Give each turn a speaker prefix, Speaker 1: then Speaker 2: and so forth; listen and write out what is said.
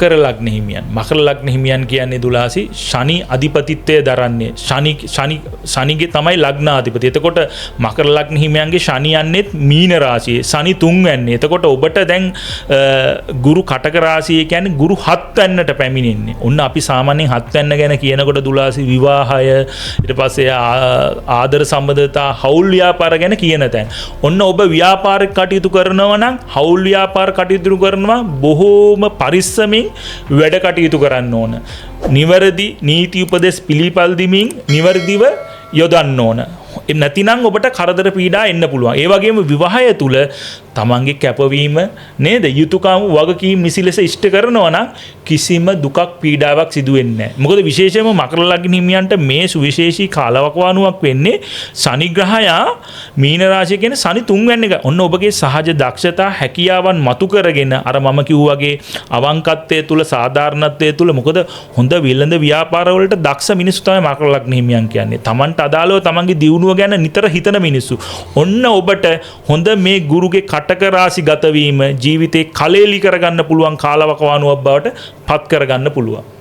Speaker 1: මකර ලග්න හිමියන්. මකර ලග්න හිමියන් කියන්නේ දුලාසි ශනි අධිපතිත්වය දරන්නේ. ශනිගේ තමයි ලග්නාධිපති. එතකොට මකර ලග්න හිමියන්ගේ ශනි යන්නේත් මීන රාශියේ. ශනි 3 වෙන්නේ. එතකොට ඔබට දැන් ගුරු කටක රාශිය කියන්නේ ගුරු 7 වෙන්නට පැමිණෙන්නේ. ඔන්න අපි සාමාන්‍යයෙන් 7 වෙන්න ගැන කියනකොට දුලාසි විවාහය ඊට පස්සේ ආදර සම්බන්ධතා හවුල් ව්‍යාපාර ගැන කියන තැන. ඔන්න ඔබ ව්‍යාපාරික කටයුතු කරනවා නම් හවුල් ව්‍යාපාර කටයුතු කරනවා බොහෝම පරිස්සමින් වැඩ කටයුතු කරන්න ඕන. නිවැරදි නීති උපදෙස් පිළිපල් දීමින් නිවැරදිව යොදන්න ඕන. නැතිනම් ඔබට කරදර පීඩා එන්න පුළුවන්. ඒ වගේම විවාහය තුල තමන්ගේ කැපවීම නේද යුතුයකම් වගකීම් නිසි ලෙස ඉෂ්ට කරනවා නම් කිසිම දුකක් පීඩාවක් සිදු වෙන්නේ නැහැ. මොකද විශේෂයෙන්ම මකර ලග්න හිමියන්ට මේ සුවිශේෂී කාලවකවානුවක් වෙන්නේ ශනි ග්‍රහයා මීන රාශිය කියන ශනි 3 වෙනි එක. ඔන්න ඔබගේ සහජ දක්ෂතා හැකියාවන් මතු කරගෙන අර මම කිව්වාගේ අවංකත්වයේ තුල සාධාරණත්වයේ තුල මොකද හොඳ විලඳ ව්‍යාපාර වලට දක්ෂ මිනිස්සු තමයි මකර ලග්න හිමියන් කියන්නේ. තමන්ට අදාළව තමන්ගේ දියුණුව ගැන නිතර හිතන මිනිස්සු. ඔන්න ඔබට හොඳ මේ ගුරුගේ කටක රාශි ගත වීම ජීවිතේ කලෙලි කරගන්න පුළුවන් කාලවකවානුවක් බවට පත් කරගන්න පුළුවන්.